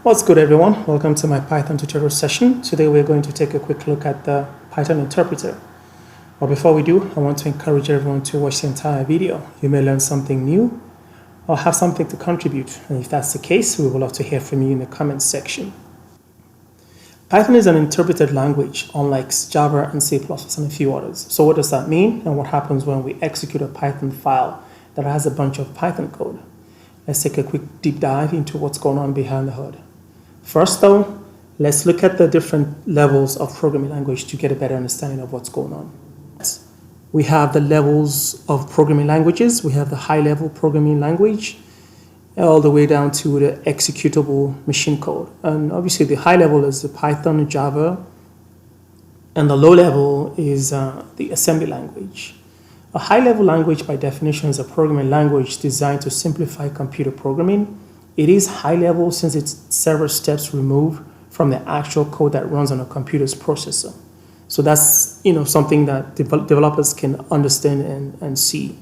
What's good, everyone? Welcome to my Python tutorial session. Today we're going to take a quick look at the Python interpreter. But before we do, I want to encourage everyone to watch the entire video. You may learn something new or have something to contribute. And if that's the case, we would love to hear from you in the comments section. Python is an interpreted language, unlike Java and C++ and a few others. So what does that mean? And what happens when we execute a Python file that has a bunch of Python code? Let's take a quick deep dive into what's going on behind the hood. First, though, let's look at the different levels of programming language to get a better understanding of what's going on. We have the levels of programming languages. We have the high-level programming language all the way down to the executable machine code. And obviously, the high level is the Python, Java, and the low level is the assembly language. A high-level language, by definition, is a programming language designed to simplify computer programming. It is high-level since it's several steps removed from the actual code that runs on a computer's processor. So that's something that developers can understand and see.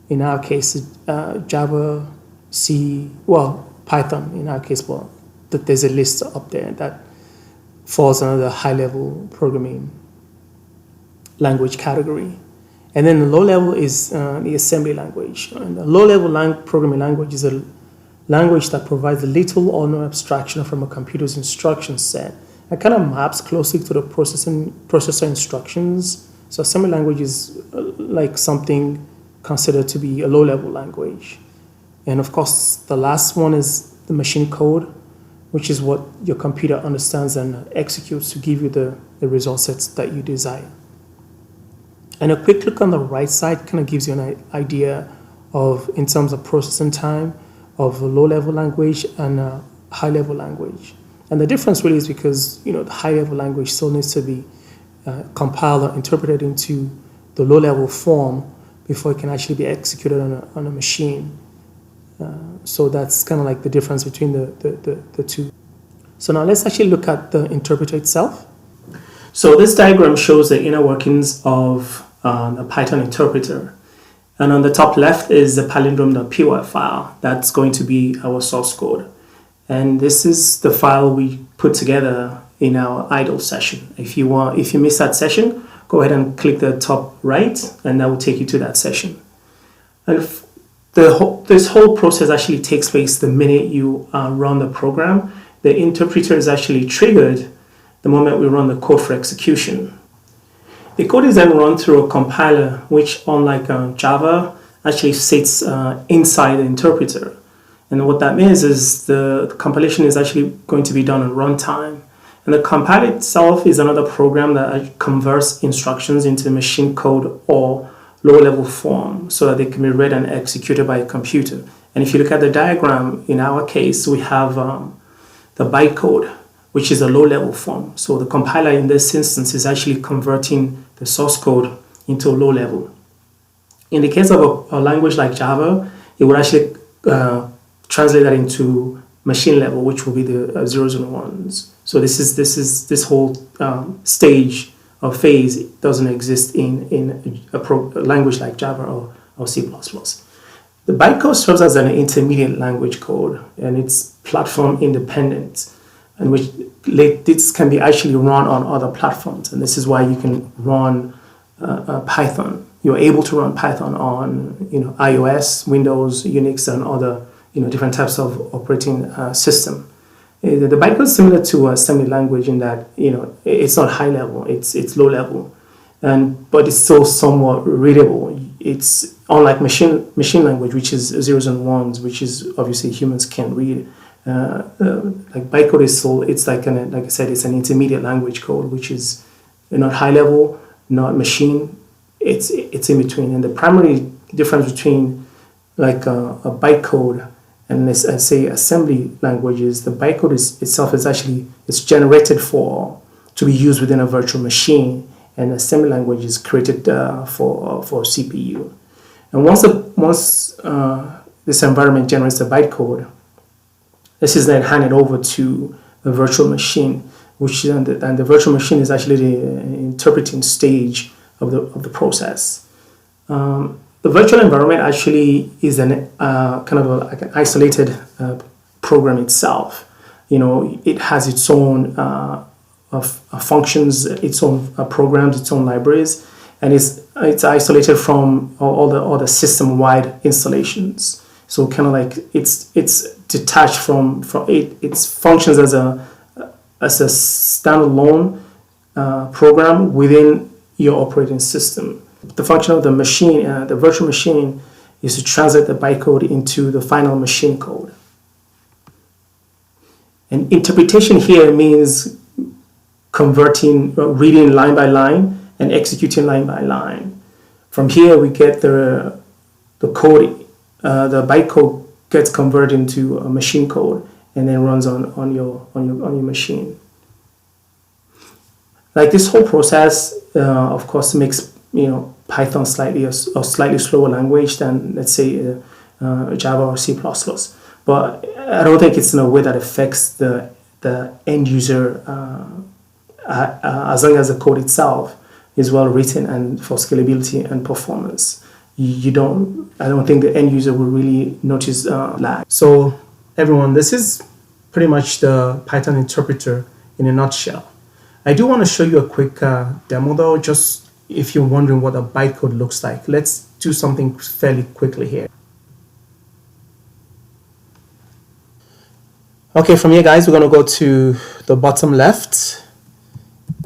In our case, Java, C, Python. In our case, there's a list up there that falls under the high-level programming language category. And then the low level is the assembly language. And the low-level programming language is a language that provides little or no abstraction from a computer's instruction set. It kind of maps closely to the processor instructions. So assembly language is like something considered to be a low-level language. And of course, the last one is the machine code, which is what your computer understands and executes to give you the result sets that you desire. And a quick look on the right side kind of gives you an idea of, in terms of processing time, of a low-level language and a high-level language. And the difference really is because the high-level language still needs to be compiled or interpreted into the low-level form before it can actually be executed on a machine. So that's kind of like the difference between the two. So now let's actually look at the interpreter itself. So this diagram shows the inner workings of a Python interpreter. And on the top left is the palindrome.py file. That's going to be our source code. And this is the file we put together in our idle session. If you miss that session, go ahead and click the top right, and that will take you to that session. And this whole process actually takes place the minute you run the program. The interpreter is actually triggered the moment we run the code for execution. The code is then run through a compiler, which, unlike Java, actually sits inside the interpreter. And what that means is the compilation is actually going to be done at runtime. And the compiler itself is another program that converts instructions into machine code or low-level form so that they can be read and executed by a computer. And if you look at the diagram, in our case, we have the bytecode, which is a low-level form. So the compiler in this instance is actually converting the source code into a low level. In the case of a language like Java, it would actually translate that into machine level, which will be the zeros and ones. So this whole stage or phase doesn't exist in a language like Java or C++. The bytecode serves as an intermediate language code, and it's platform independent, and which this can be actually run on other platforms. And this is why you can run Python. You're able to run Python on iOS, Windows, Unix, and other different types of operating system. The bytecode is similar to assembly language in that it's not high level, it's low level, but it's still somewhat readable. It's unlike machine language, which is zeros and ones, which is obviously humans can't read. Like bytecode is still, it's like I said, it's an intermediate language code, which is not high level, not machine. It's in between. And the primary difference between like a bytecode and let's say assembly languages, the bytecode itself is actually generated to be used within a virtual machine, and assembly language is created for CPU. And once this environment generates the bytecode, this is then handed over to a virtual machine, and the virtual machine is actually the interpreting stage of the process. The virtual environment actually is an kind of like an isolated program itself. it has its own functions, its own programs, its own libraries, and it's isolated from all the system-wide installations. So kind of like it's detached from it. It functions as a standalone program within your operating system. The function of the machine, the virtual machine, is to translate the bytecode into the final machine code. And interpretation here means converting, reading line by line and executing line by line. From here, we get the code, the bytecode gets converted into a machine code and then runs on your machine. Like this whole process, of course, makes Python slightly slower language than, let's say, Java or C++. But I don't think it's in a way that affects the end user, as long as the code itself is well written and for scalability and performance. I don't think the end user will really notice lag. So everyone, this is pretty much the Python interpreter in a nutshell. I do want to show you a quick demo though, just if you're wondering what a bytecode looks like. Let's do something fairly quickly here. Okay, from here guys, we're going to go to the bottom left,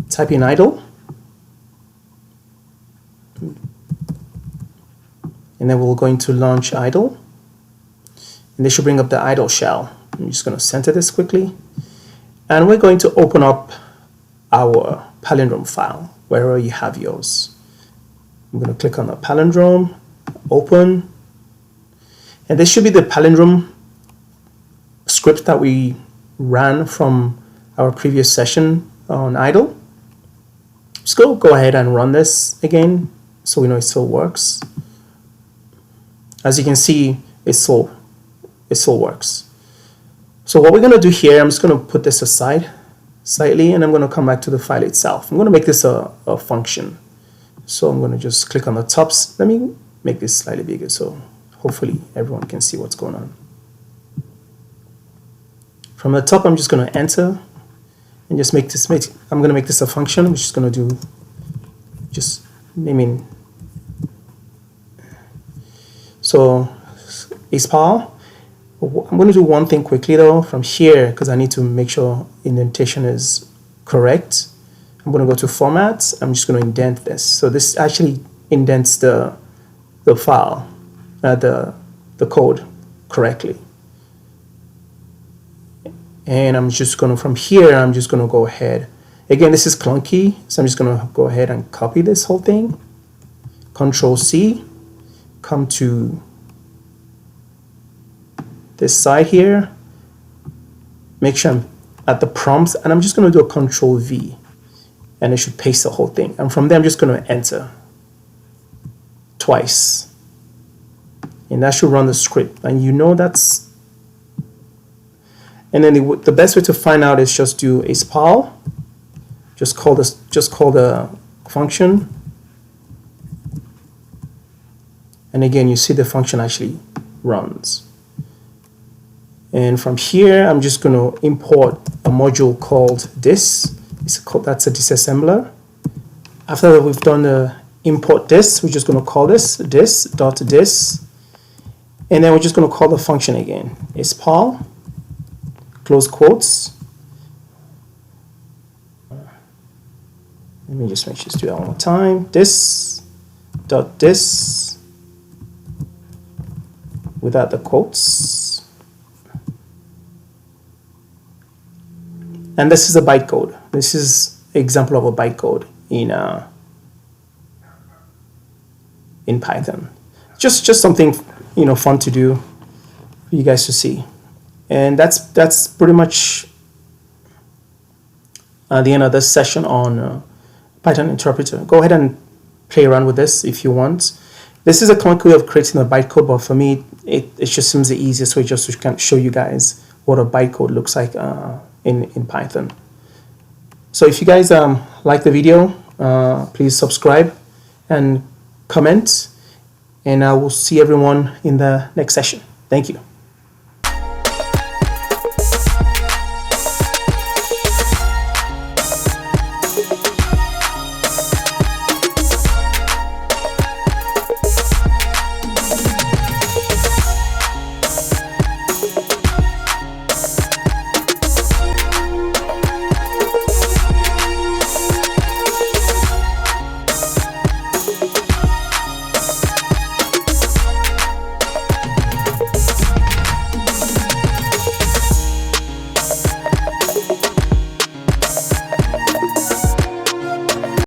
type in idle, and then we're going to launch idle, and this should bring up the idle shell. I'm just going to center this quickly, and we're going to open up our palindrome file wherever you have yours. I'm going to click on the palindrome, open, and this should be the palindrome script that we ran from our previous session on idle. Just go ahead and run this again so we know it still works. As you can see, it still works. So what we're going to do here, I'm just going to put this aside slightly, and I'm going to come back to the file itself. I'm going to make this a function. So I'm going to just click on the tops. Let me make this slightly bigger so hopefully everyone can see what's going on. From the top, I'm just going to enter and just I'm going to make this a function, which is going to do so expal. I'm going to do one thing quickly though from here, because I need to make sure indentation is correct. I'm going to go to format. I'm just going to indent this. So this actually indents the file, the code correctly. And I'm just going to, from here, I'm just going to go ahead. Again, this is clunky, so I'm just going to go ahead and copy this whole thing. Control C, come to this side here, make sure I'm at the prompts, and I'm just going to do a Control V, and it should paste the whole thing. And from there, I'm just going to enter twice, and that should run the script. And that's. And then the best way to find out is just do a expal. Just call the function, and again, you see the function actually runs. And from here, I'm just going to import a module called dis. That's a disassembler. After that, we've done the import dis, we're just going to call this dis.dis. And then we're just going to call the function again, expal, close quotes. Let me just make sure to do that one more time. Dis.dis without the quotes. And this is a bytecode. This is an example of a bytecode in Python. Just something fun to do for you guys to see. And that's pretty much the end of this session on Python interpreter. Go ahead and play around with this if you want. This is a clunky way of creating a bytecode, but for me, it just seems the easiest way just to kind of show you guys what a bytecode looks like in Python. So if you guys like the video, please subscribe and comment, and I will see everyone in the next session. Thank you.